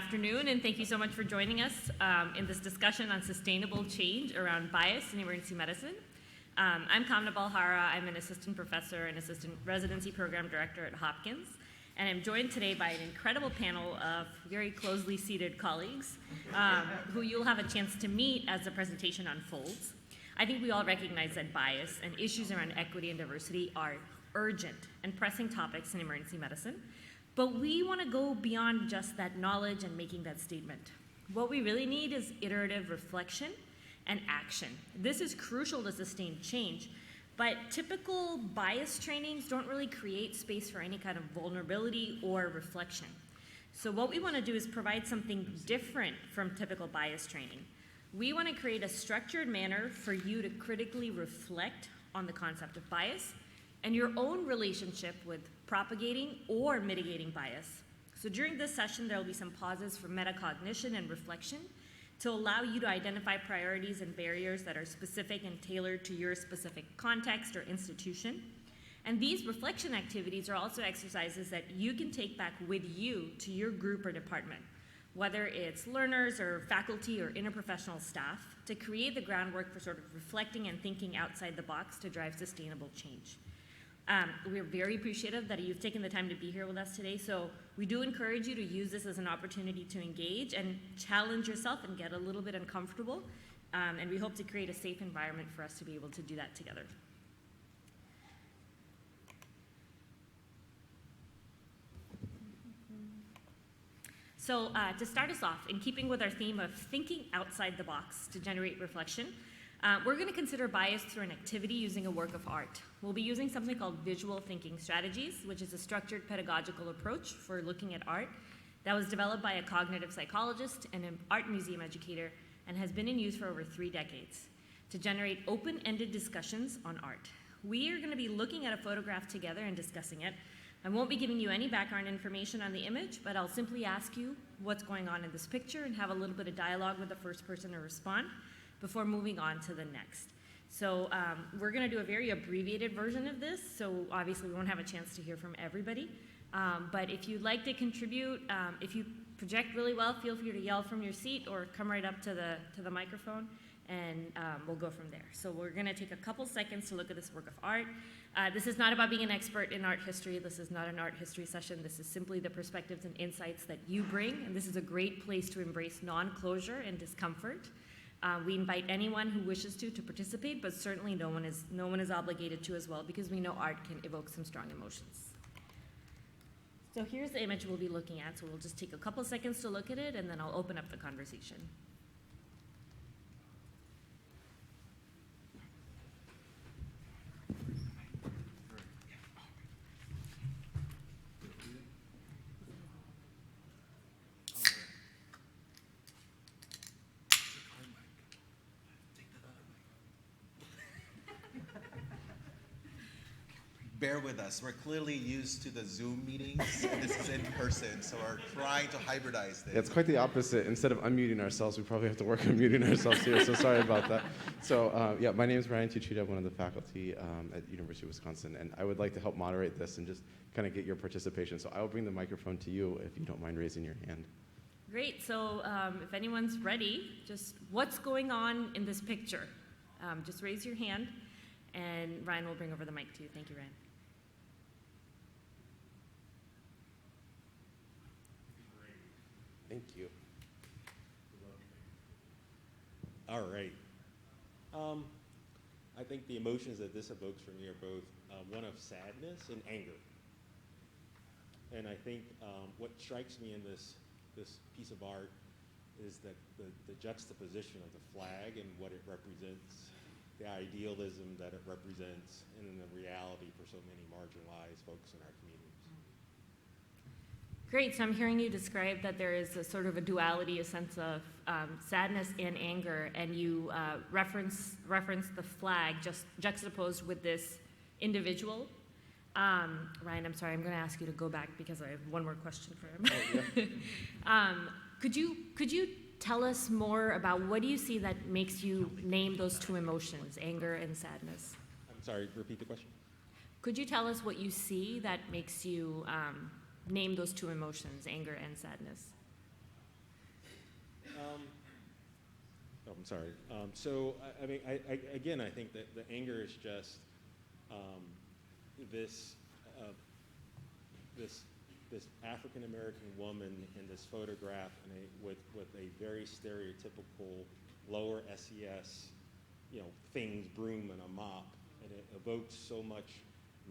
afternoon, and thank you so much for joining us in this discussion on sustainable change around bias in emergency medicine. I'm Kamna Balhara. I'm an assistant professor and assistant residency program director at Hopkins, and I'm joined today by an incredible panel of very closely seated colleagues who you'll have a chance to meet as the presentation unfolds. I think we all recognize that bias and issues around equity and diversity are urgent and pressing topics in emergency medicine. But we want to go beyond just that knowledge and making that statement. What we really need is iterative reflection and action. This is crucial to sustain change, but typical bias trainings don't really create space for any kind of vulnerability or reflection. So what we want to do is provide something different from typical bias training. We want to create a structured manner for you to critically reflect on the concept of bias and your own relationship with propagating or mitigating bias. So during this session, there will be some pauses for metacognition and reflection to allow you to identify priorities and barriers that are specific and tailored to your specific context or institution. And these reflection activities are also exercises that you can take back with you to your group or department, whether it's learners or faculty or interprofessional staff, to create the groundwork for sort of reflecting and thinking outside the box to drive sustainable change. We're very appreciative that you've taken the time to be here with us today, so we do encourage you to use this as an opportunity to engage and challenge yourself and get a little bit uncomfortable, and we hope to create a safe environment for us to be able to do that together. So to start us off, in keeping with our theme of thinking outside the box to generate reflection, we're going to consider bias through an activity using a work of art. We'll be using something called visual thinking strategies, which is a structured pedagogical approach for looking at art that was developed by a cognitive psychologist and an art museum educator and has been in use for over 3 decades to generate open-ended discussions on art. We are going to be looking at a photograph together and discussing it. I won't be giving you any background information on the image, but I'll simply ask you what's going on in this picture and have a little bit of dialogue with the first person to respond before moving on to the next. So we're going to do a very abbreviated version of this, so obviously we won't have a chance to hear from everybody. But if you'd like to contribute, if you project really well, feel free to yell from your seat or come right up to the microphone, and we'll go from there. So we're going to take a couple seconds to look at this work of art. This is not about being an expert in art history. This is not an art history session. This is simply the perspectives and insights that you bring, and this is a great place to embrace non-closure and discomfort. We invite anyone who wishes to participate, but certainly no one is obligated to as well, because we know art can evoke some strong emotions. So here's the image we'll be looking at. So we'll just take a couple seconds to look at it, and then I'll open up the conversation. Bear with us. We're clearly used to the Zoom meetings, and this is in person, so we're trying to hybridize this. Yeah, it's quite the opposite. Instead of unmuting ourselves, we probably have to work on muting ourselves here, so sorry about that. So yeah, my name is Ryan Tuchita, one of the faculty at University of Wisconsin, and I would like to help moderate this and just kind of get your participation. So I will bring the microphone to you if you don't mind raising your hand. Great, so if anyone's ready, just what's going on in this picture? Just raise your hand, and Ryan will bring over the mic to you. Thank you, Ryan. Thank you. All right. I think the emotions that this evokes for me are both one of sadness and anger. And I think what strikes me in this piece of art is that the juxtaposition of the flag and what it represents, the idealism that it represents, and then the reality for so many marginalized folks in our communities. Great, so I'm hearing you describe that there is a sort of a duality, a sense of sadness and anger, and you reference the flag just juxtaposed with this individual. Ryan, I'm sorry, I'm going to ask you to go back because I have one more question for him. Oh, yeah. Could you tell us more about what do you see that makes you name those two emotions, anger and sadness? I'm sorry, repeat the question. Could you tell us what you see that makes you name those two emotions, anger and sadness? I'm sorry. So, I mean, again, I think that the anger is just this, this African American woman in this photograph with a very stereotypical lower SES, things, broom and a mop, and it evokes so much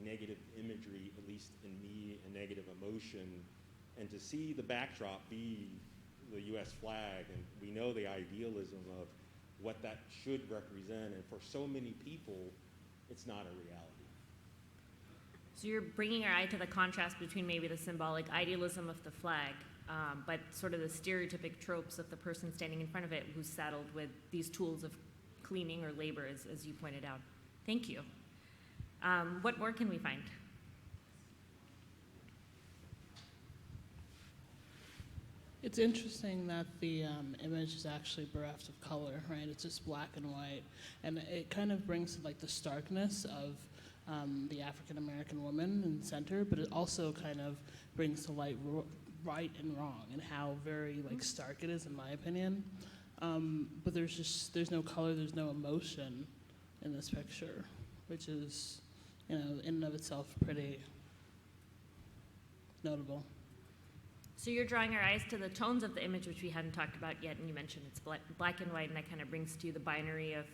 negative imagery, at least in me, and negative emotion. And to see the backdrop be the U.S. flag, and we know the idealism of what that should represent, and for so many people, it's not a reality. So you're bringing our eye to the contrast between maybe the symbolic idealism of the flag, but sort of the stereotypic tropes of the person standing in front of it who's saddled with these tools of cleaning or labor, as you pointed out. Thank you. What more can we find? It's interesting that the image is actually bereft of color, right? It's just black and white, and it kind of brings like the starkness of the African American woman in the center, but it also kind of brings to light right and wrong and how very like stark it is, in my opinion. But there's no color, there's no emotion in this picture, which is, in and of itself pretty notable. So you're drawing our eyes to the tones of the image, which we hadn't talked about yet, and you mentioned it's black and white, and that kind of brings to you the binary of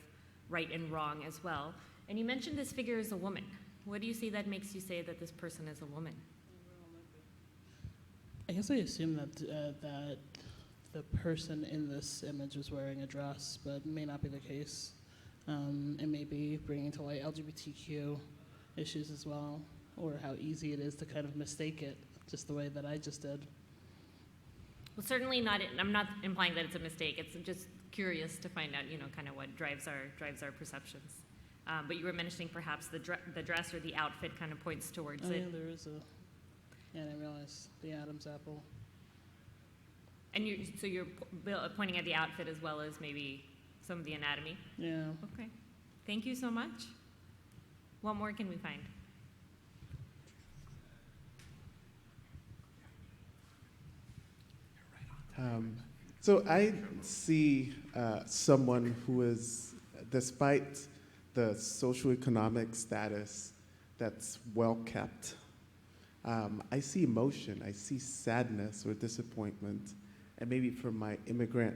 right and wrong as well. And you mentioned this figure is a woman. What do you see that makes you say that this person is a woman? I guess I assume that that the person in this image was wearing a dress, but it may not be the case. It may be bringing to light LGBTQ issues as well, or how easy it is to kind of mistake it, just the way that I just did. Well, certainly not. I'm not implying that it's a mistake. It's just curious to find out, kind of what drives our perceptions. But you were mentioning perhaps the dress or the outfit kind of points towards it. Yeah, there is a. Yeah, I didn't realize the Adam's apple. And you're pointing at the outfit as well as maybe some of the anatomy. Yeah. Okay. Thank you so much. What more can we find? So I see someone who is, despite the socioeconomic status, that's well kept. I see emotion, I see sadness or disappointment, and maybe from my immigrant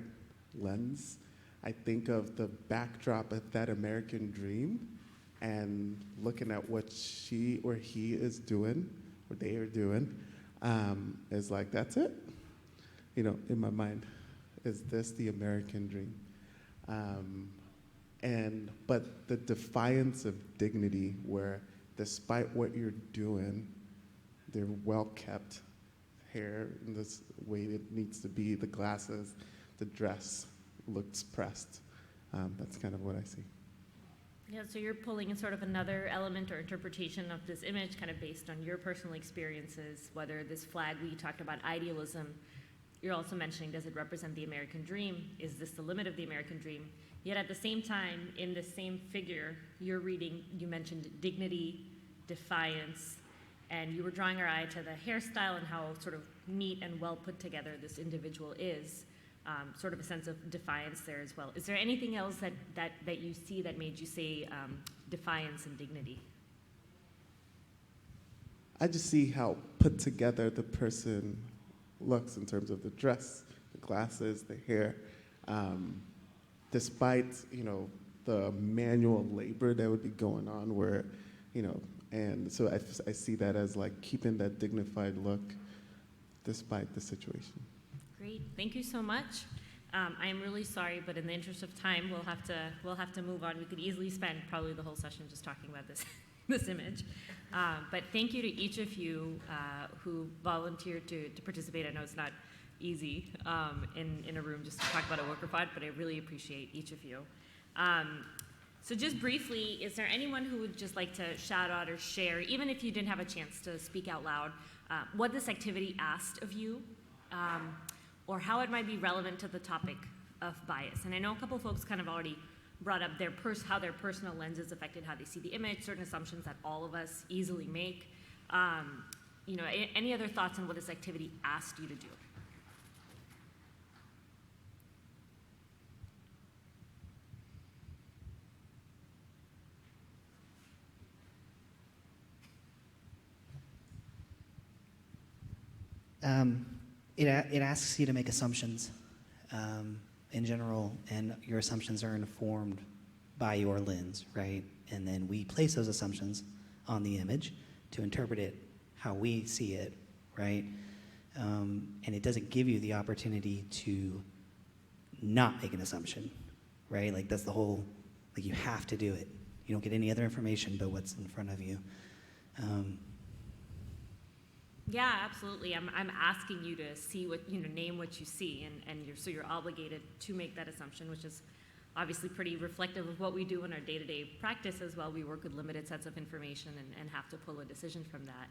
lens, I think of the backdrop of that American dream and looking at what she or he is doing, or they are doing, is like, that's it. In my mind, is this the American dream? But the defiance of dignity, where despite what you're doing, they're well-kept hair in this way it needs to be, the glasses, the dress looks pressed. That's kind of what I see. Yeah, so you're pulling in sort of another element or interpretation of this image kind of based on your personal experiences, whether this flag we talked about idealism. You're also mentioning, does it represent the American dream? Is this the limit of the American dream? Yet at the same time, in the same figure, you mentioned dignity, defiance, and you were drawing our eye to the hairstyle and how sort of neat and well put together this individual is, sort of a sense of defiance there as well. Is there anything else that you see that made you say defiance and dignity? I just see how put together the person looks in terms of the dress, the glasses, the hair, despite the manual labor that would be going on, where and so I see that as like keeping that dignified look despite the situation. Great, thank you so much. I am really sorry, but in the interest of time, we'll have to move on. We could easily spend probably the whole session just talking about this image. But thank you to each of you who volunteered to participate. I know it's not easy in a room just to talk about a worker pod, but I really appreciate each of you. So just briefly, is there anyone who would just like to shout out or share, even if you didn't have a chance to speak out loud, what this activity asked of you, or how it might be relevant to the topic of bias? And I know a couple folks kind of already brought up how their personal lenses affected how they see the image, certain assumptions that all of us easily make. Any other thoughts on what this activity asked you to do? It asks you to make assumptions in general, and your assumptions are informed by your lens, right? And then we place those assumptions on the image to interpret it how we see it, right? And it doesn't give you the opportunity to not make an assumption, right? Like that's the whole, like you have to do it. You don't get any other information but what's in front of you. Yeah, absolutely. I'm asking you to see what, name what you see, and you're obligated to make that assumption, which is obviously pretty reflective of what we do in our day-to-day practice as well. We work with limited sets of information and have to pull a decision from that.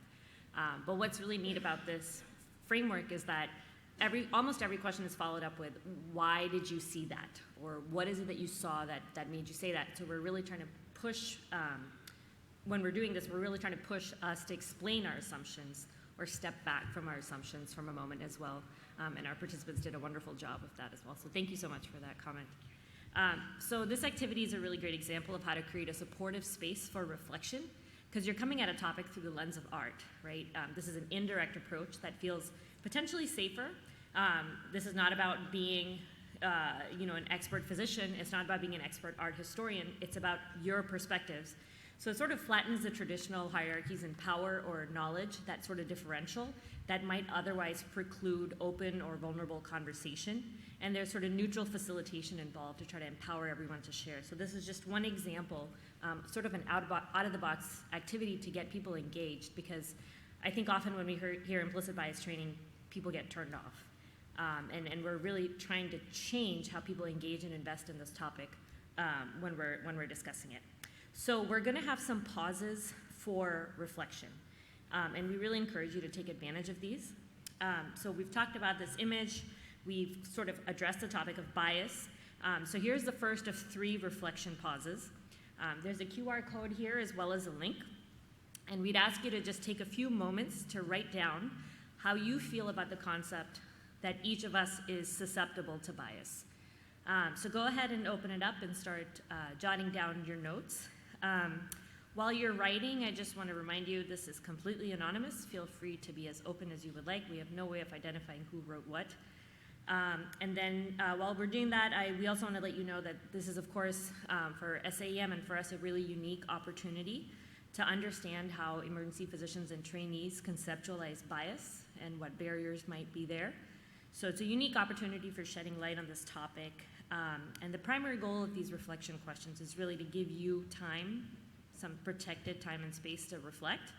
But what's really neat about this framework is that almost every question is followed up with, why did you see that? Or what is it that you saw that made you say that? So we're really trying to push, when we're doing this, we're really trying to push us to explain our assumptions or step back from our assumptions from a moment as well. And our participants did a wonderful job of that as well. So thank you so much for that comment. So this activity is a really great example of how to create a supportive space for reflection, because you're coming at a topic through the lens of art, right? This is an indirect approach that feels potentially safer. This is not about being an expert physician. It's not about being an expert art historian. It's about your perspectives. So it sort of flattens the traditional hierarchies in power or knowledge, that sort of differential that might otherwise preclude open or vulnerable conversation. And there's sort of neutral facilitation involved to try to empower everyone to share. So this is just one example, sort of an out-of-the-box activity to get people engaged, because I think often when we hear implicit bias training, people get turned off. And we're really trying to change how people engage and invest in this topic when we're discussing it. So we're going to have some pauses for reflection, and we really encourage you to take advantage of these. So we've talked about this image. We've sort of addressed the topic of bias. So here's the first of 3 reflection pauses. There's a QR code here as well as a link, and we'd ask you to just take a few moments to write down how you feel about the concept that each of us is susceptible to bias. So go ahead and open it up and start jotting down your notes. While you're writing, I just want to remind you this is completely anonymous. Feel free to be as open as you would like. We have no way of identifying who wrote what. And then while we're doing that, we also want to let you know that this is, of course, for SAEM and for us, a really unique opportunity to understand how emergency physicians and trainees conceptualize bias and what barriers might be there. So it's a unique opportunity for shedding light on this topic. And the primary goal of these reflection questions is really to give you time, some protected time and space to reflect.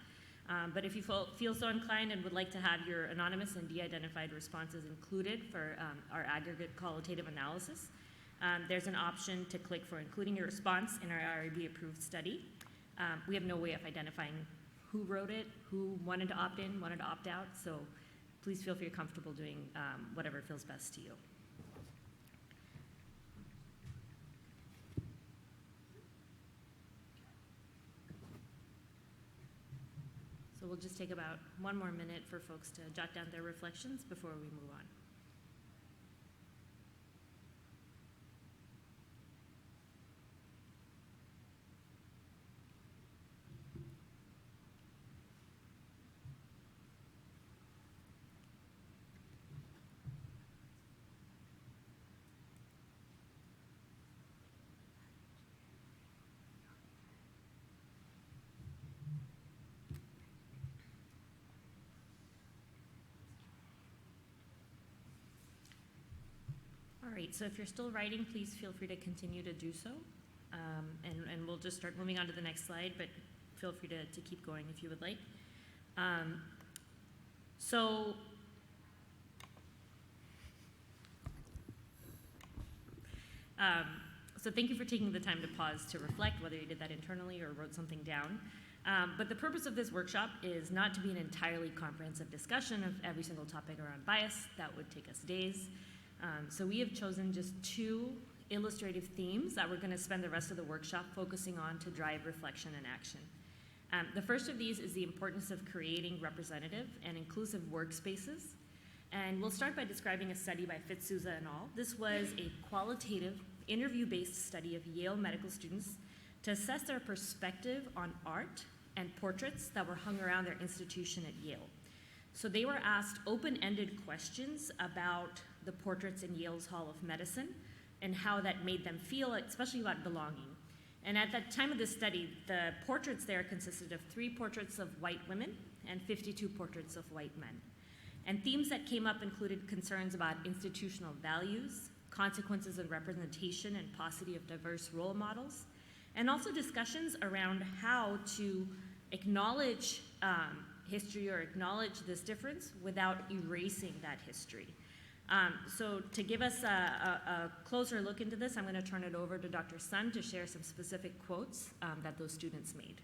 But if you feel so inclined and would like to have your anonymous and de-identified responses included for our aggregate qualitative analysis, there's an option to click for including your response in our IRB-approved study. We have no way of identifying who wrote it, who wanted to opt in, wanted to opt out, so please feel comfortable doing whatever feels best to you. So we'll just take about 1 more minute for folks to jot down their reflections before we move on. All right, so if you're still writing, please feel free to continue to do so. And we'll just start moving on to the next slide, but feel free to keep going if you would like. So thank you for taking the time to pause to reflect, whether you did that internally or wrote something down. But the purpose of this workshop is not to be an entirely comprehensive discussion of every single topic around bias. That would take us days. So we have chosen just 2 illustrative themes that we're going to spend the rest of the workshop focusing on to drive reflection and action. The first of these is the importance of creating representative and inclusive workspaces. And we'll start by describing a study by Fitzsouza et al. This was a qualitative, interview-based study of Yale medical students to assess their perspective on art and portraits that were hung around their institution at Yale. So they were asked open-ended questions about the portraits in Yale's Hall of Medicine and how that made them feel, especially about belonging. And at the time of this study, the portraits there consisted of 3 portraits of white women and 52 portraits of white men. And themes that came up included concerns about institutional values, consequences and representation and paucity of diverse role models, and also discussions around how to acknowledge history or acknowledge this difference without erasing that history. So to give us a closer look into this, I'm going to turn it over to Dr. Sun to share some specific quotes that those students made.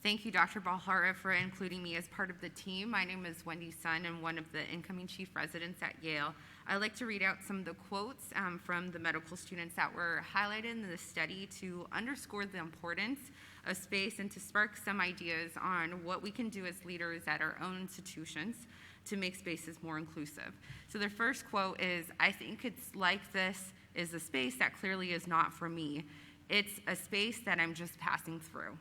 Thank you, Dr. Balhara, for including me as part of the team. My name is Wendy Sun. I'm one of the incoming chief residents at Yale. I'd like to read out some of the quotes from the medical students that were highlighted in the study to underscore the importance of space and to spark some ideas on what we can do as leaders at our own institutions to make spaces more inclusive. So the first quote is, "I think it's like this is a space that clearly is not for me. It's a space that I'm just passing through.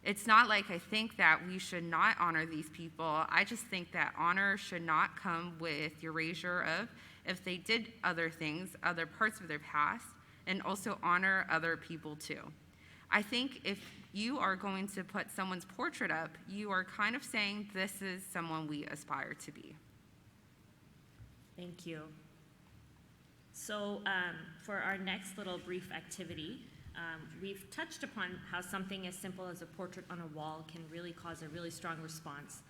It's not like I think that we should not honor these people. I just think that honor should not come with erasure of if they did other things, other parts of their past, and also honor other people too. I think if you are going to put someone's portrait up, you are kind of saying this is someone we aspire to be." Thank you. So for our next little brief activity, we've touched upon how something as simple as a portrait on a wall can really cause a really strong response.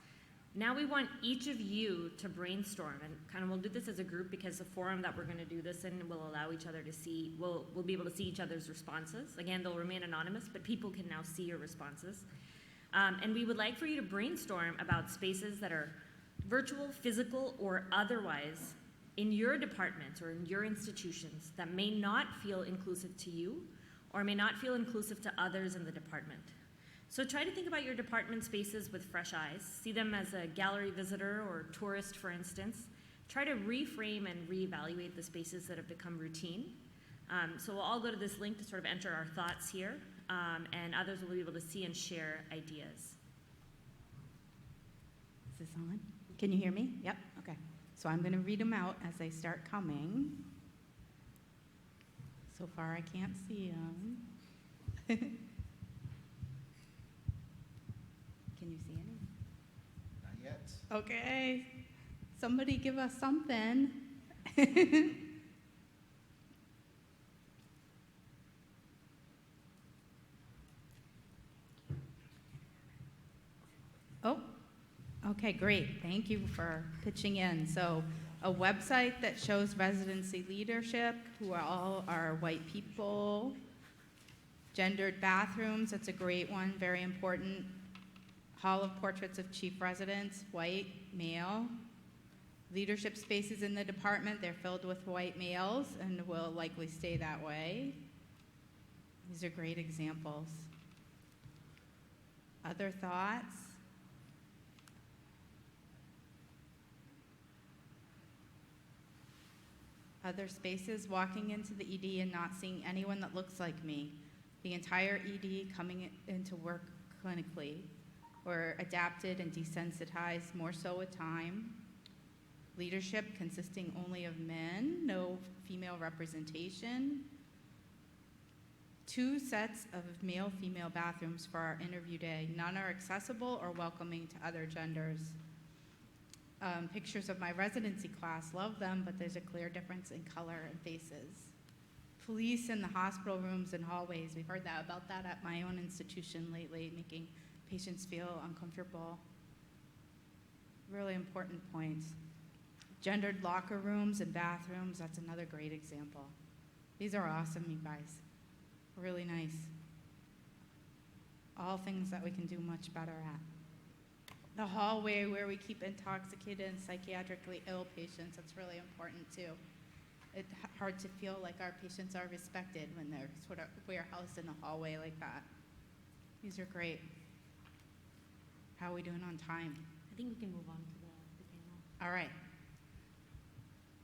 Now we want each of you to brainstorm, and kind of we'll do this as a group because the forum that we're going to do this in will allow each other to see, we'll be able to see each other's responses. Again, they'll remain anonymous, but people can now see your responses. And we would like for you to brainstorm about spaces that are virtual, physical, or otherwise in your departments or in your institutions that may not feel inclusive to you or may not feel inclusive to others in the department. So try to think about your department spaces with fresh eyes. See them as a gallery visitor or tourist, for instance. Try to reframe and reevaluate the spaces that have become routine. So we'll all go to this link to sort of enter our thoughts here, and others will be able to see and share ideas. Is this on? Can you hear me? Yep, okay. So I'm going to read them out as they start coming. So far I can't see them. Can you see any? Not yet. Okay. Somebody give us something. Oh, okay, great. Thank you for pitching in. So a website that shows residency leadership, who are all are white people. Gendered bathrooms, that's a great one, very important. Hall of Portraits of Chief Residents, white, male. Leadership spaces in the department, they're filled with white males and will likely stay that way. These are great examples. Other thoughts? Other spaces, walking into the ED and not seeing anyone that looks like me. The entire ED coming into work clinically, or adapted and desensitized more so with time. Leadership consisting only of men, no female representation. 2 sets of male-female bathrooms for our interview day. None are accessible or welcoming to other genders. Pictures of my residency class, love them, but there's a clear difference in color and faces. Police in the hospital rooms and hallways. We've heard about that at my own institution lately, making patients feel uncomfortable. Really important points. Gendered locker rooms and bathrooms, that's another great example. These are awesome, you guys. Really nice. All things that we can do much better at. The hallway where we keep intoxicated and psychiatrically ill patients, that's really important too. It's hard to feel like our patients are respected when they're sort of warehoused in the hallway like that. These are great. How are we doing on time? I think we can move on to the panel. All right.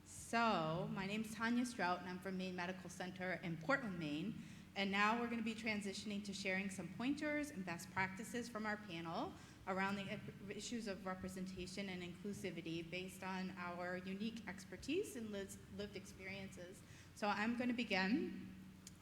So my name's Tanya Strout, and I'm from Maine Medical Center in Portland, Maine. And now we're going to be transitioning to sharing some pointers and best practices from our panel. around the issues of representation and inclusivity based on our unique expertise and lived experiences. So I'm going to begin.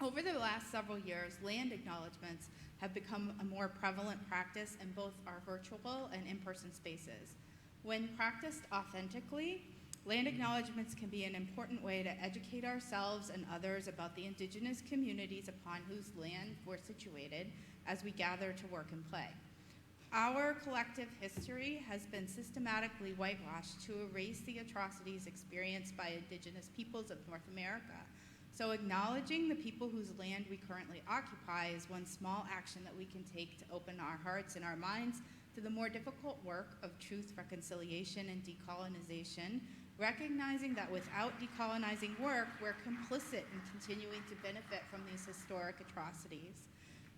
Over the last several years, land acknowledgements have become a more prevalent practice in both our virtual and in-person spaces. When practiced authentically, land acknowledgements can be an important way to educate ourselves and others about the indigenous communities upon whose land we're situated as we gather to work and play. Our collective history has been systematically whitewashed to erase the atrocities experienced by indigenous peoples of North America. So acknowledging the people whose land we currently occupy is one small action that we can take to open our hearts and our minds to the more difficult work of truth, reconciliation, and decolonization, recognizing that without decolonizing work, we're complicit in continuing to benefit from these historic atrocities.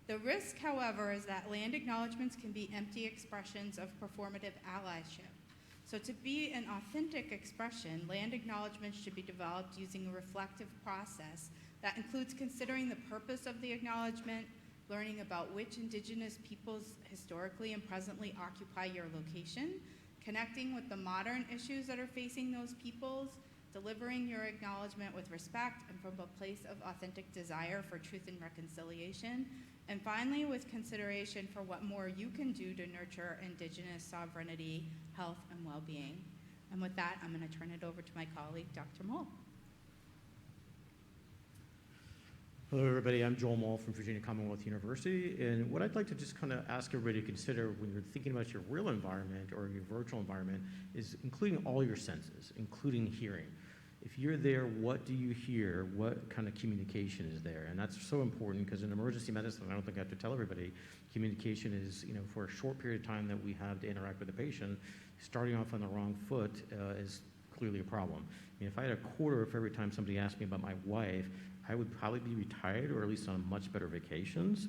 The risk, however, is that land acknowledgements can be empty expressions of performative allyship. So to be an authentic expression, land acknowledgements should be developed using a reflective process that includes considering the purpose of the acknowledgement, learning about which indigenous peoples historically and presently occupy your location, connecting with the modern issues that are facing those peoples, delivering your acknowledgement with respect and from a place of authentic desire for truth and reconciliation, and finally, with consideration for what more you can do to nurture indigenous sovereignty, health, and well-being. And with that, I'm going to turn it over to my colleague, Dr. Moll. Hello, everybody. I'm Joel Moll from Virginia Commonwealth University. And what I'd like to just kind of ask everybody to consider when you're thinking about your real environment or your virtual environment is including all your senses, including hearing. If you're there, what do you hear? What kind of communication is there? And that's so important because in emergency medicine, I don't think I have to tell everybody, communication is, for a short period of time that we have to interact with the patient, starting off on the wrong foot is clearly a problem. I mean, if I had a quarter for every time somebody asked me about my wife, I would probably be retired or at least on much better vacations.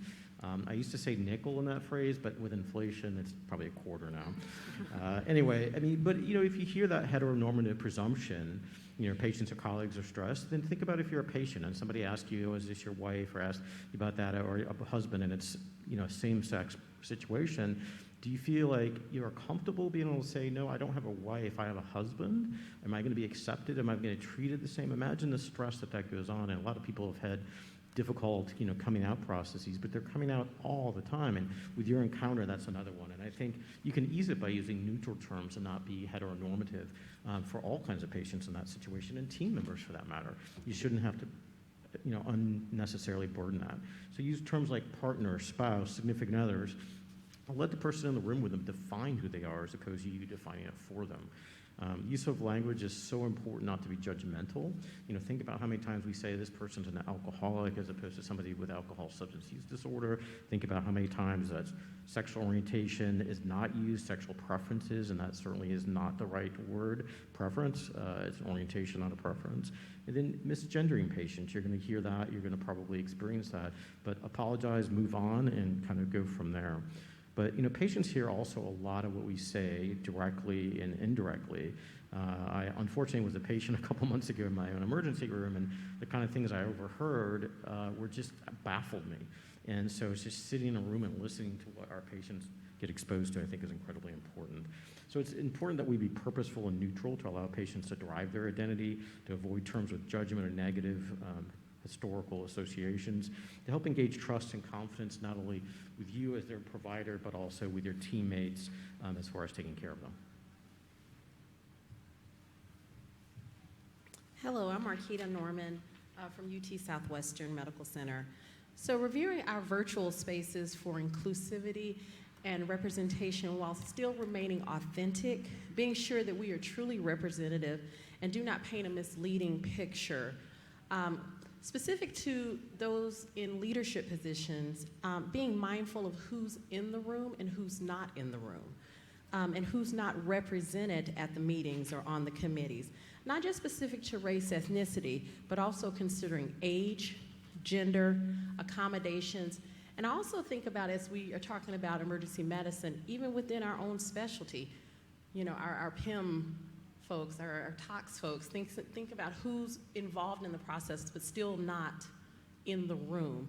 I used to say nickel in that phrase, but with inflation, it's probably a quarter now. Anyway, I mean, but if you hear that heteronormative presumption, patients or colleagues are stressed, then think about if you're a patient and somebody asks you, is this your wife, or asks you about that, or a husband, and it's, same-sex situation. Do you feel like you're comfortable being able to say, no, I don't have a wife, I have a husband? Am I going to be accepted? Am I going to be treated the same? Imagine the stress that goes on, and a lot of people have had difficult, coming out processes, but they're coming out all the time, and with your encounter, that's another one. And I think you can ease it by using neutral terms and not be heteronormative for all kinds of patients in that situation, and team members for that matter. You shouldn't have to unnecessarily burden that. So use terms like partner, spouse, significant others. Let the person in the room with them define who they are as opposed to you defining it for them. Use of language is so important not to be judgmental. Think about how many times we say this person's an alcoholic as opposed to somebody with alcohol substance use disorder. Think about how many times that sexual orientation is not used, sexual preferences, and that certainly is not the right word. Preference, it's an orientation, not a preference. And then misgendering patients, you're going to hear that, you're going to probably experience that, but apologize, move on, and kind of go from there. But patients hear also a lot of what we say directly and indirectly. I unfortunately was a patient a couple months ago in my own emergency room, and the kind of things I overheard were just baffled me. And so it's just sitting in a room and listening to what our patients get exposed to, I think, is incredibly important. So it's important that we be purposeful and neutral to allow patients to derive their identity, to avoid terms with judgment or negative historical associations, to help engage trust and confidence not only with you as their provider, but also with your teammates as far as taking care of them. Hello, I'm Marquita Norman from UT Southwestern Medical Center. So reviewing our virtual spaces for inclusivity and representation while still remaining authentic, being sure that we are truly representative and do not paint a misleading picture. Specific to those in leadership positions, being mindful of who's in the room and who's not in the room, and who's not represented at the meetings or on the committees. Not just specific to race, ethnicity, but also considering age, gender, accommodations, and I also think about, as we are talking about emergency medicine, even within our own specialty, our PIM folks, our tox folks, think about who's involved in the process but still not in the room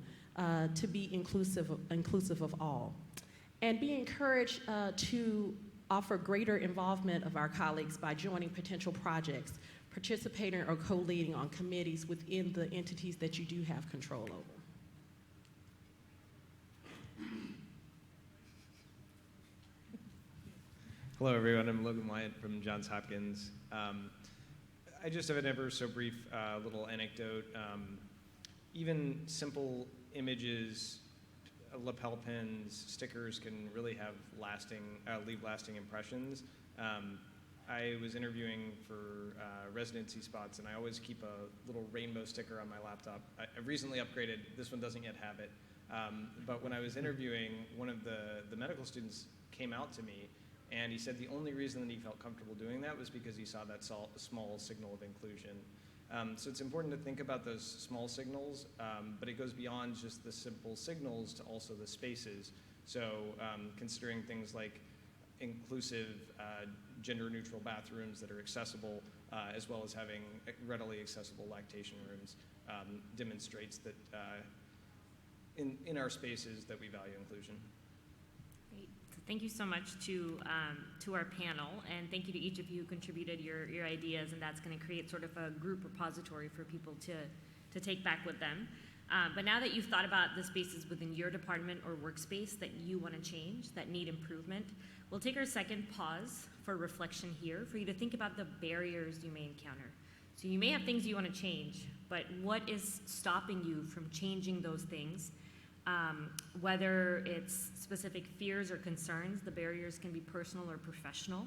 to be inclusive of all. and be encouraged to offer greater involvement of our colleagues by joining potential projects, participating or co-leading on committees within the entities that you do have control over. Hello, everyone. I'm Logan Wyatt from Johns Hopkins. I just have an ever so brief little anecdote. Even simple images, lapel pins, stickers can really have leave lasting impressions. I was interviewing for residency spots, and I always keep a little rainbow sticker on my laptop. I've recently upgraded. This one doesn't yet have it. But when I was interviewing, one of the medical students came out to me, and he said the only reason that he felt comfortable doing that was because he saw that small signal of inclusion. So it's important to think about those small signals, but it goes beyond just the simple signals to also the spaces. So considering things like inclusive, gender-neutral bathrooms that are accessible, as well as having readily accessible lactation rooms, demonstrates that in our spaces that we value inclusion. Great. So thank you so much to our panel, and thank you to each of you who contributed your ideas, and that's going to create sort of a group repository for people to take back with them. But now that you've thought about the spaces within your department or workspace that you want to change, that need improvement, we'll take our second pause for reflection here for you to think about the barriers you may encounter. So you may have things you want to change, but what is stopping you from changing those things? Whether it's specific fears or concerns, the barriers can be personal or professional.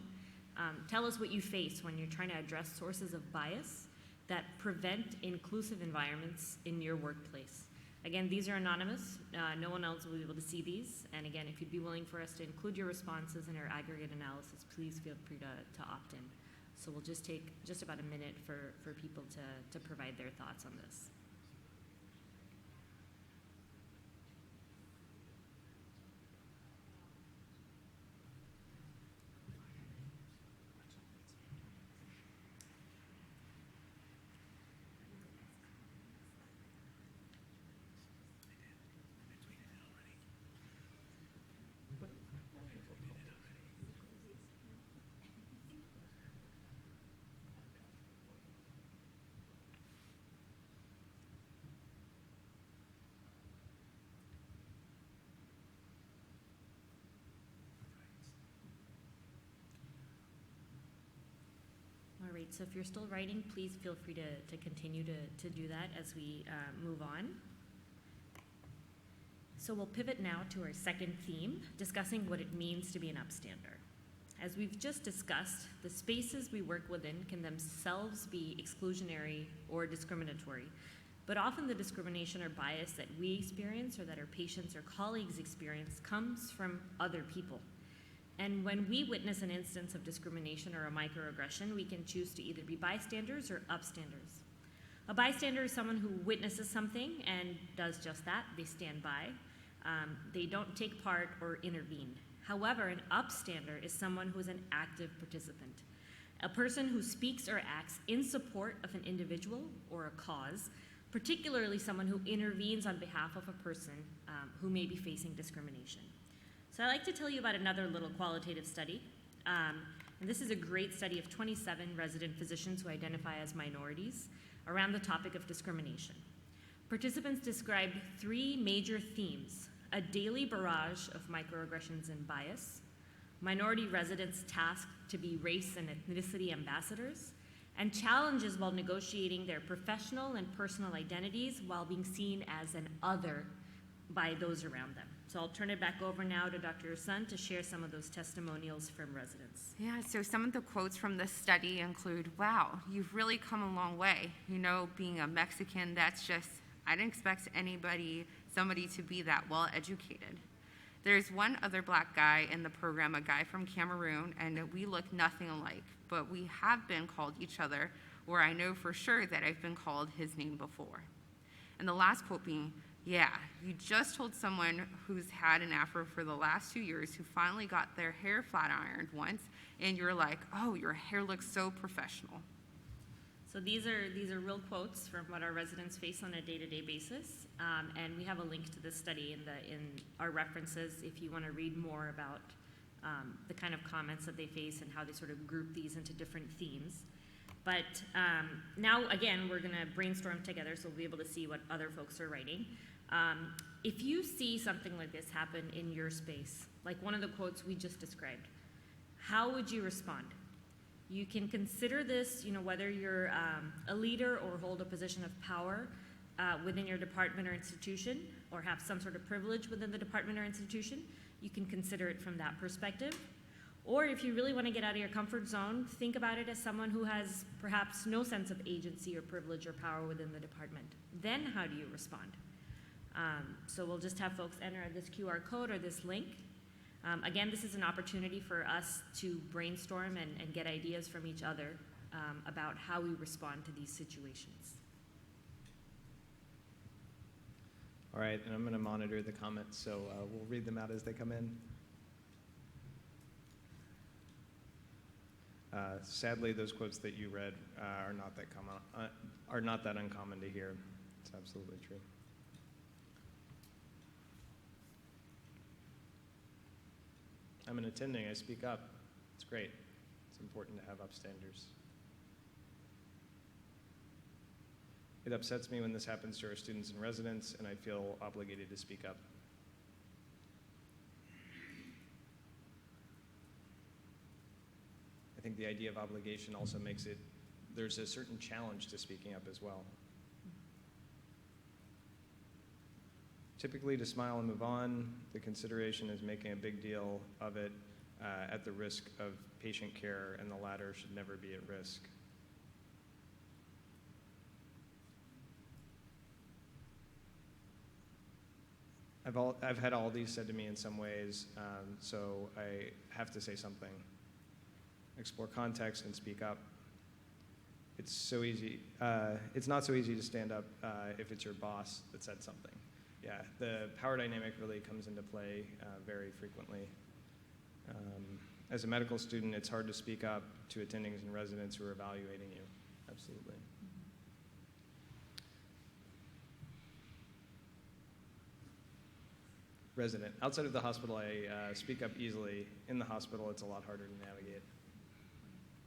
Tell us what you face when you're trying to address sources of bias that prevent inclusive environments in your workplace. Again, these are anonymous. No one else will be able to see these. And again, if you'd be willing for us to include your responses in our aggregate analysis, please feel free to opt in. So we'll just take just about a minute for people to provide their thoughts on this. All right, so if you're still writing, please feel free to continue to do that as we move on. So we'll pivot now to our second theme, discussing what it means to be an upstander. As we've just discussed, the spaces we work within can themselves be exclusionary or discriminatory, but often the discrimination or bias that we experience or that our patients or colleagues experience comes from other people. And when we witness an instance of discrimination or a microaggression, we can choose to either be bystanders or upstanders. A bystander is someone who witnesses something and does just that. They stand by. They don't take part or intervene. However, an upstander is someone who is an active participant, a person who speaks or acts in support of an individual or a cause, particularly someone who intervenes on behalf of a person who may be facing discrimination. So I'd like to tell you about another little qualitative study. And this is a great study of 27 resident physicians who identify as minorities around the topic of discrimination. Participants described 3 major themes: a daily barrage of microaggressions and bias, minority residents tasked to be race and ethnicity ambassadors, and challenges while negotiating their professional and personal identities while being seen as an other by those around them. So I'll turn it back over now to Dr. Sun to share some of those testimonials from residents. Yeah, so some of the quotes from this study include, wow, you've really come a long way. You know, being a Mexican, that's just, I didn't expect somebody to be that well educated. There's one other black guy in the program, a guy from Cameroon, and we look nothing alike, but we have been called each other, or I know for sure that I've been called his name before. And the last quote being, yeah, you just told someone who's had an afro for the last 2 years who finally got their hair flat ironed once, and you're like, oh, your hair looks so professional. So these are real quotes from what our residents face on a day-to-day basis, and we have a link to this study in our references if you want to read more about the kind of comments that they face and how they sort of group these into different themes. But now, again, we're going to brainstorm together so we'll be able to see what other folks are writing. If you see something like this happen in your space, like one of the quotes we just described, how would you respond? You can consider this, whether you're a leader or hold a position of power within your department or institution, or have some sort of privilege within the department or institution. You can consider it from that perspective. Or if you really want to get out of your comfort zone, think about it as someone who has perhaps no sense of agency or privilege or power within the department. Then how do you respond? So we'll just have folks enter this QR code or this link. Again, this is an opportunity for us to brainstorm and get ideas from each other about how we respond to these situations. All right, and I'm going to monitor the comments, so we'll read them out as they come in. Sadly, those quotes that you read are not that uncommon to hear. It's absolutely true. I'm an attending, I speak up. It's great. It's important to have upstanders. It upsets me when this happens to our students and residents, and I feel obligated to speak up. I think the idea of obligation also makes it, there's a certain challenge to speaking up as well. Typically, to smile and move on, the consideration is making a big deal of it at the risk of patient care, and the latter should never be at risk. I've had all these said to me in some ways, so I have to say something. Explore context and speak up. It's so easy. It's not so easy to stand up if it's your boss that said something. Yeah, the power dynamic really comes into play very frequently. As a medical student, it's hard to speak up to attendings and residents who are evaluating you. Absolutely. Resident. Outside of the hospital, I speak up easily. In the hospital, it's a lot harder to navigate.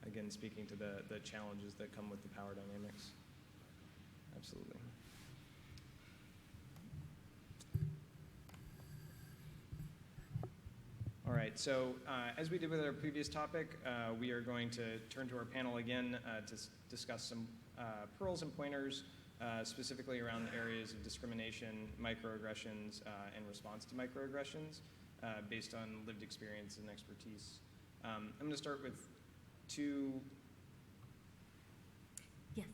Again, speaking to the challenges that come with the power dynamics. Absolutely. All right, so as we did with our previous topic, we are going to turn to our panel again to discuss some pearls and pointers, specifically around the areas of discrimination, microaggressions, and response to microaggressions based on lived experience and expertise. I'm going to start with two. Yes.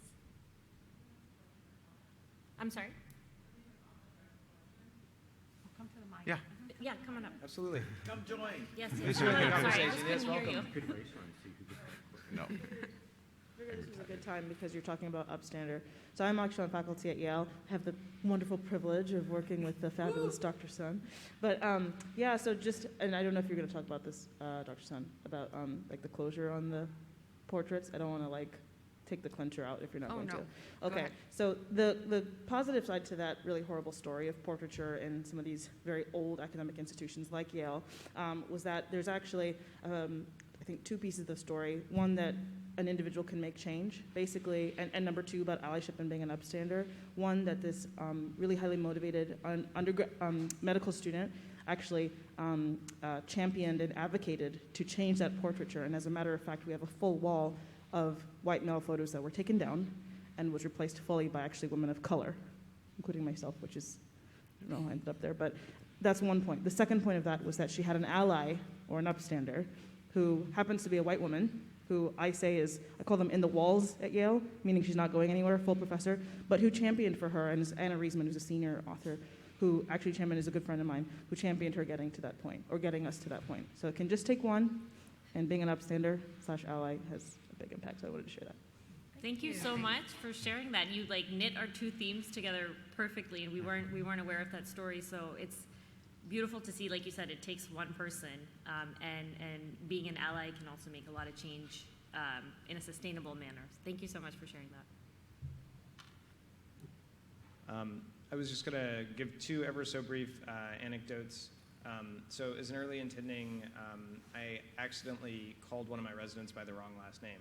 I'm sorry? Come to the mic. Yeah. Yeah, come on up. Absolutely. Come join. Yes, Please yes. join the Sorry, I conversation. just Yes, couldn't hear welcome. you. Good race run, so you could get No. I figured this was a good time because you're talking about Upstander. So I'm actually on faculty at Yale. I have the wonderful privilege of working with the fabulous Dr. Sun. But yeah, so just, and I don't know if you're going to talk about this, Dr. Sun, about like the closure on the portraits. I don't want to like take the clincher out if you're not going no. to. Go Okay, ahead. so the positive side to that really horrible story of portraiture in some of these very old academic institutions like Yale was that there's actually, I think, two pieces of the story. One, that an individual can make change, basically, and number two, about allyship and being an upstander. One, that this really highly motivated medical student actually championed and advocated to change that portraiture. And as a matter of fact, we have a full wall of white male photos that were taken down and was replaced fully by actually women of color, including myself, which is, I don't know how I ended up there, but that's one point. The second point of that was that she had an ally or an upstander who happens to be a white woman, who I say is, I call them in the walls at Yale, meaning she's not going anywhere, full professor, but who championed for her, and is Anna Riesman, who's a senior author, who actually championed, is a good friend of mine, who championed her getting to that point, or getting us to that point. So it can just take one, and being an upstander / ally has a big impact, so I wanted to share that. Thank you so much for sharing that. You like knit our two themes together perfectly, and we weren't aware of that story. So it's beautiful to see, like you said, it takes one person, and being an ally can also make a lot of change in a sustainable manner. Thank you so much for sharing that. I was just going to give two ever so brief anecdotes. So as an early intending, I accidentally called one of my residents by the wrong last name,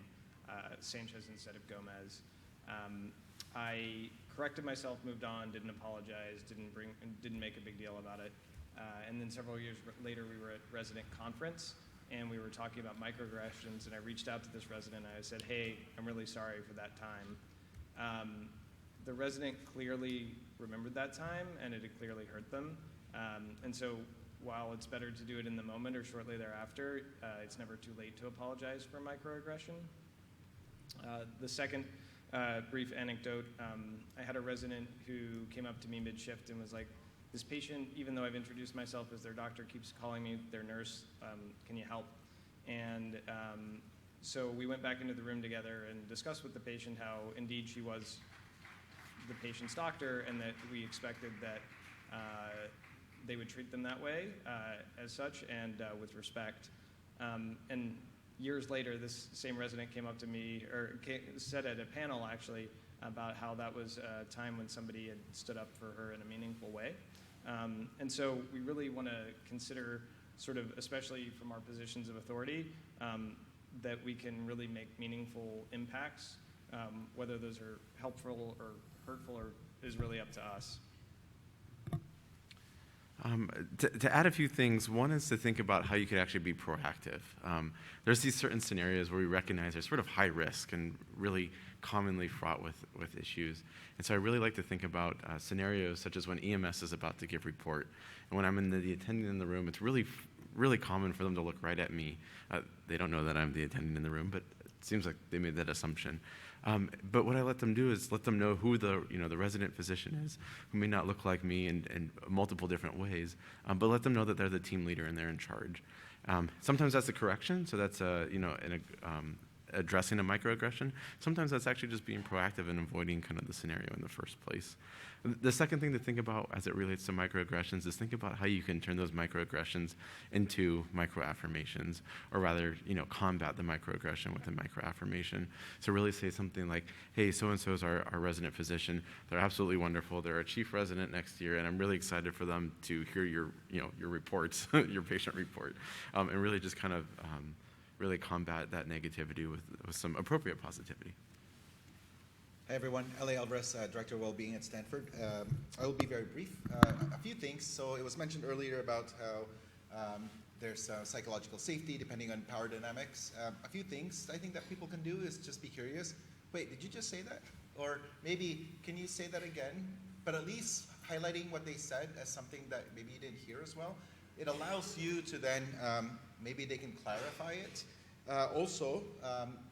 Sanchez instead of Gomez. I corrected myself, moved on, didn't apologize, didn't make a big deal about it. And then several years later, we were at resident conference, and we were talking about microaggressions, and I reached out to this resident, and I said, hey, I'm really sorry for that time. The resident clearly remembered that time, and it had clearly hurt them. And so while it's better to do it in the moment or shortly thereafter, it's never too late to apologize for microaggression. The second brief anecdote, I had a resident who came up to me mid-shift and was like, this patient, even though I've introduced myself as their doctor, keeps calling me their nurse, can you help? And so we went back into the room together and discussed with the patient how indeed she was the patient's doctor and that we expected that they would treat them that way as such and with respect. And years later, this same resident came up to me, or said at a panel actually, about how that was a time when somebody had stood up for her in a meaningful way. And so we really want to consider sort of, especially from our positions of authority, that we can really make meaningful impacts, whether those are helpful or hurtful or is really up to us. To add a few things, one is to think about how you could actually be proactive. There's these certain scenarios where we recognize they're sort of high risk and really commonly fraught with issues. And so I really like to think about scenarios such as when EMS is about to give report. And when I'm in the attendant in the room, it's really common for them to look right at me. They don't know that I'm the attendant in the room, but it seems like they made that assumption. But what I let them do is let them know who the resident physician is, who may not look like me in multiple different ways, but let them know that they're the team leader and they're in charge. Sometimes that's a correction, so that's addressing a microaggression. Sometimes that's actually just being proactive and avoiding kind of the scenario in the first place. The second thing to think about as it relates to microaggressions is think about how you can turn those microaggressions into microaffirmations, or rather, combat the microaggression with a microaffirmation. So really say something like, hey, so-and-so is our resident physician. They're absolutely wonderful. They're a chief resident next year, and I'm really excited for them to hear your reports, your patient report, and really just kind of really combat that negativity with some appropriate positivity. Hi everyone, L.A. Alvarez, Director of Wellbeing at Stanford. I will be very brief. A few things. So it was mentioned earlier about how there's psychological safety depending on power dynamics. A few things I think that people can do is just be curious. Wait, did you just say that? Or maybe, can you say that again? But at least highlighting what they said as something that maybe you didn't hear as well. It allows you to then, maybe they can clarify it. Also,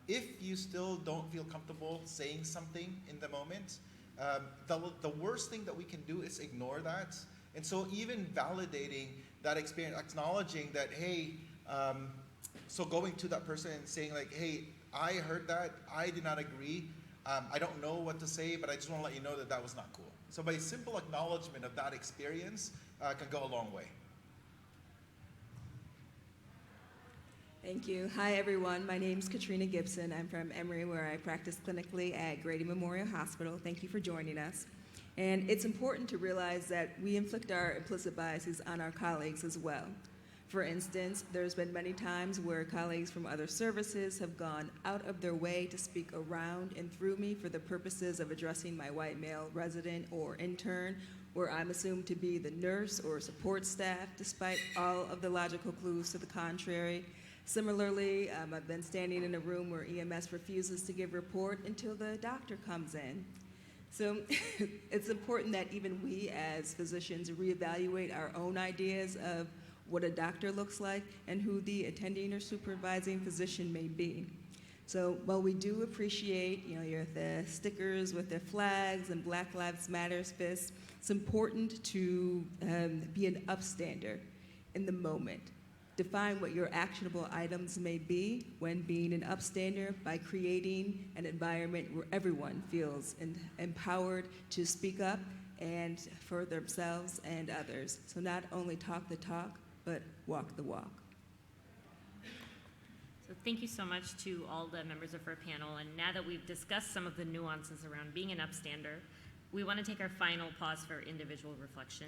if you still don't feel comfortable saying something in the moment, the worst thing that we can do is ignore that. And so even validating that experience, acknowledging that, hey, so going to that person and saying like, hey, I heard that, I did not agree, I don't know what to say, but I just want to let you know that that was not cool. So by simple acknowledgement of that experience can go a long way. Thank you. Hi, everyone. My name is Katrina Gibson. I'm from Emory, where I practice clinically at Grady Memorial Hospital. Thank you for joining us. And it's important to realize that we inflict our implicit biases on our colleagues as well. For instance, there's been many times where colleagues from other services have gone out of their way to speak around and through me for the purposes of addressing my white male resident or intern, where I'm assumed to be the nurse or support staff, despite all of the logical clues to the contrary. Similarly, I've been standing in a room where EMS refuses to give report until the doctor comes in. So it's important that even we as physicians reevaluate our own ideas of what a doctor looks like and who the attending or supervising physician may be. So while we do appreciate, the stickers with the flags and Black Lives Matter fists, it's important to be an upstander in the moment. Define what your actionable items may be when being an upstander by creating an environment where everyone feels empowered to speak up and for themselves and others. So not only talk the talk, but walk the walk. So thank you so much to all the members of our panel. And now that we've discussed some of the nuances around being an upstander, we want to take our final pause for individual reflection.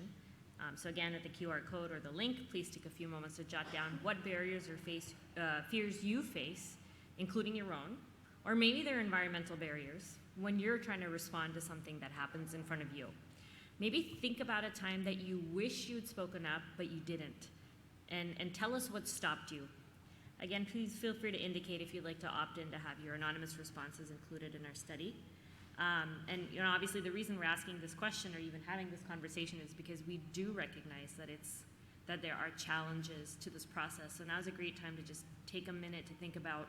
So again, at the QR code or the link, please take a few moments to jot down what barriers or fears you face, including your own, or maybe they're environmental barriers when you're trying to respond to something that happens in front of you. Maybe think about a time that you wish you'd spoken up, but you didn't. And tell us what stopped you. Again, please feel free to indicate if you'd like to opt in to have your anonymous responses included in our study. And obviously the reason we're asking this question or even having this conversation is because we do recognize that there are challenges to this process. So now's a great time to just take a minute to think about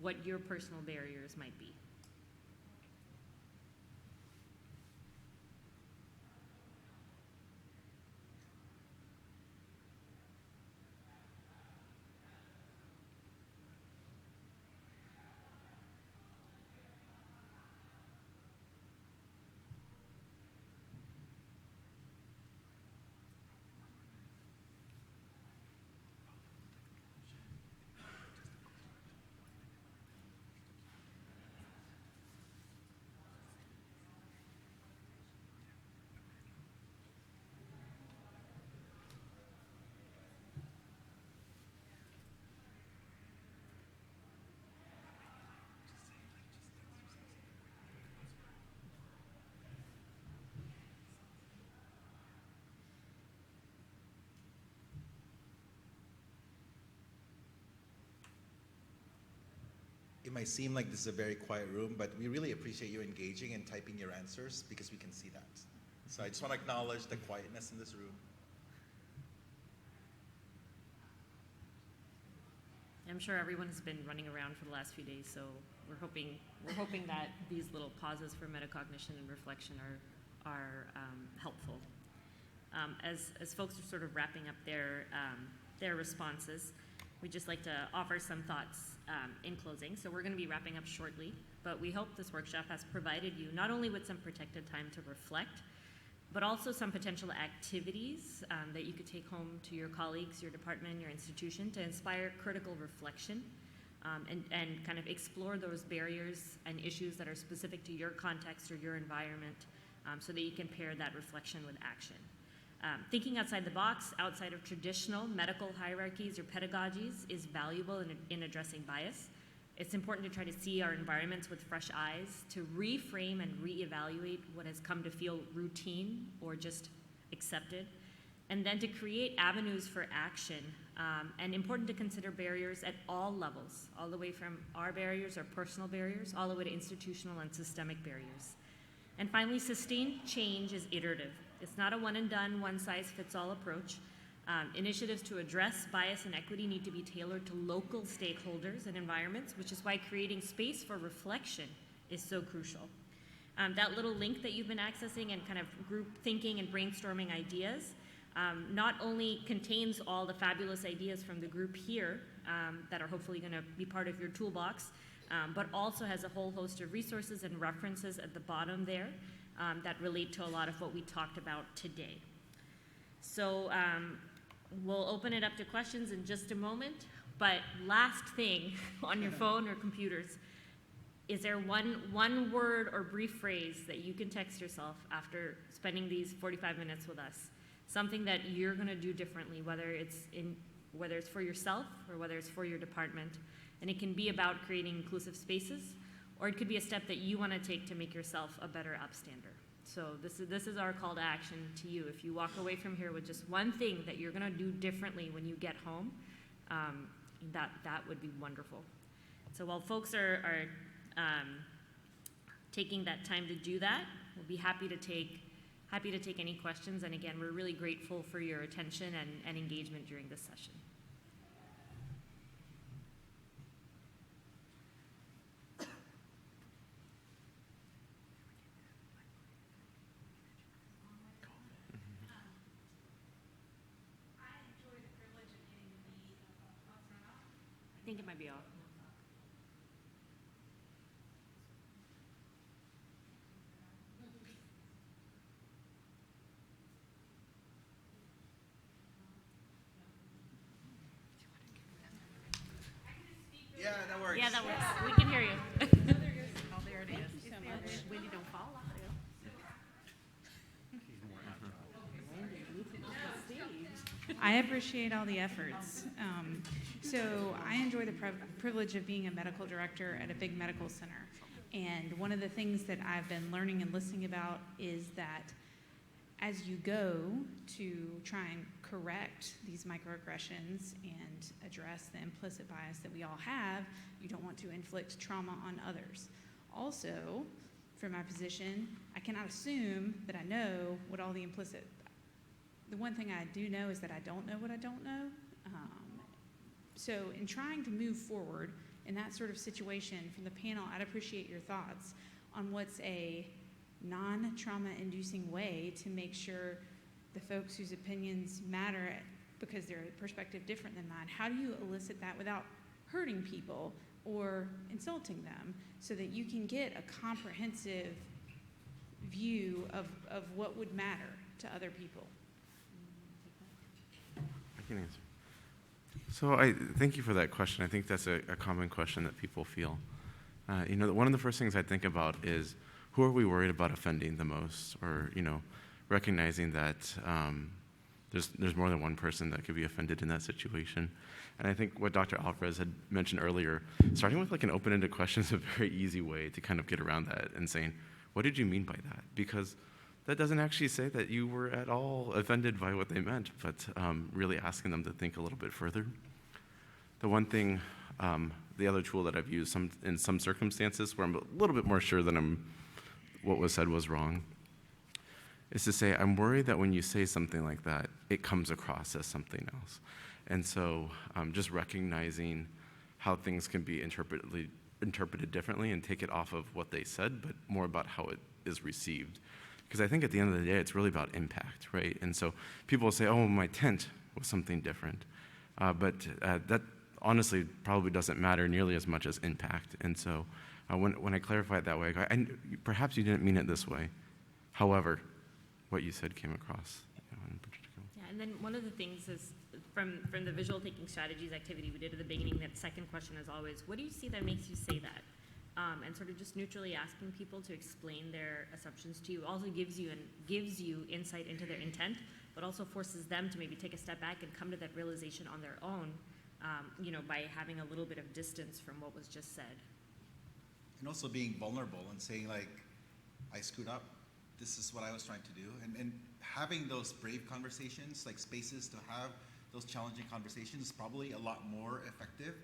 what your personal barriers might be. It might seem like this is a very quiet room, but we really appreciate you engaging and typing your answers because we can see that. So I just want to acknowledge the quietness in this room. I'm sure everyone has been running around for the last few days, so we're hoping that these little pauses for metacognition and reflection are helpful. As folks are sort of wrapping up their responses, we'd just like to offer some thoughts in closing. So we're going to be wrapping up shortly, but we hope this workshop has provided you not only with some protected time to reflect, but also some potential activities that you could take home to your colleagues, your department, your institution to inspire critical reflection and kind of explore those barriers and issues that are specific to your context or your environment so that you can pair that reflection with action. Thinking outside the box, outside of traditional medical hierarchies or pedagogies is valuable in addressing bias. It's important to try to see our environments with fresh eyes, to reframe and reevaluate what has come to feel routine or just accepted, and then to create avenues for action. And important to consider barriers at all levels, all the way from our barriers, our personal barriers, all the way to institutional and systemic barriers. And finally, sustained change is iterative. It's not a one and done, one size fits all approach. Initiatives to address bias and equity need to be tailored to local stakeholders and environments, which is why creating space for reflection is so crucial. That little link that you've been accessing and kind of group thinking and brainstorming ideas not only contains all the fabulous ideas from the group here that are hopefully going to be part of your toolbox, but also has a whole host of resources and references at the bottom there that relate to a lot of what we talked about today. So we'll open it up to questions in just a moment, but last thing on your phone or computers, is there one word or brief phrase that you can text yourself after spending these 45 minutes with us? Something that you're going to do differently, whether it's for yourself or whether it's for your department. And it can be about creating inclusive spaces, or it could be a step that you want to take to make yourself a better upstander. So this is our call to action to you. If you walk away from here with just one thing that you're going to do differently when you get home, that would be wonderful. So while folks are taking that time to do that, we'll be happy to take any questions. And again, we're really grateful for your attention and engagement during this session. I think it might be off. works. Yeah, that works. We can hear you. Oh, there it is. Thank you so much. Wendy, don't fall off there. I appreciate all the efforts. So I enjoy the privilege of being a medical director at a big medical center. And one of the things that I've been learning and listening about is that as you go to try and correct these microaggressions and address the implicit bias that we all have, you don't want to inflict trauma on others. Also, from my position, I cannot assume that I know what all the implicit. The one thing I do know is that I don't know what I don't know. So in trying to move forward in that sort of situation from the panel, I'd appreciate your thoughts on what's a non-trauma inducing way to make sure the folks whose opinions matter because they're a perspective different than mine, how do you elicit that without hurting people or insulting them so that you can get a comprehensive view of what would matter to other people? I can answer. So I thank you for that question. I think that's a common question that people feel. One of the first things I think about is who are we worried about offending the most, or recognizing that there's more than one person that could be offended in that situation. And I think what Dr. Alvarez had mentioned earlier, starting with like an open-ended question is a very easy way to kind of get around that and saying, what did you mean by that? Because that doesn't actually say that you were at all offended by what they meant, but really asking them to think a little bit further. The one thing, the other tool that I've used in some circumstances where I'm a little bit more sure that what was said was wrong, is to say, I'm worried that when you say something like that, it comes across as something else. And so just recognizing how things can be interpreted differently and take it off of what they said, but more about how it is received. Because I think at the end of the day, it's really about impact, right? And so people will say, oh, my intent was something different. But that honestly probably doesn't matter nearly as much as impact. And so when I clarify it that way, perhaps you didn't mean it this way. However, what you said came across in particular. Yeah, and then one of the things is from the visual taking strategies activity we did at the beginning, that second question is always, what do you see that makes you say that? And sort of just neutrally asking people to explain their assumptions to you also gives you insight into their intent, but also forces them to maybe take a step back and come to that realization on their own, by having a little bit of distance from what was just said. And also being vulnerable and saying, like, I screwed up. This is what I was trying to do. And having those brave conversations, like spaces to have those challenging conversations, is probably a lot more effective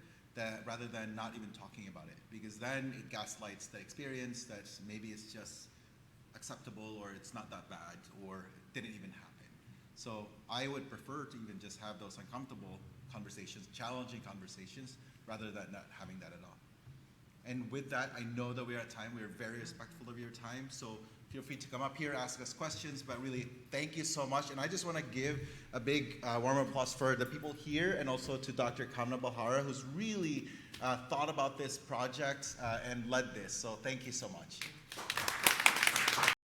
rather than not even talking about it. Because then it gaslights the experience that maybe it's just acceptable or it's not that bad or it didn't even happen. So I would prefer to even just have those uncomfortable conversations, challenging conversations, rather than not having that at all. And with that, I know that we are at time. We are very respectful of your time. So feel free to come up here, ask us questions, but really thank you so much. And I just want to give a big warm applause for the people here and also to Dr. Kamna Balhara, who's really thought about this project and led this. So thank you so much.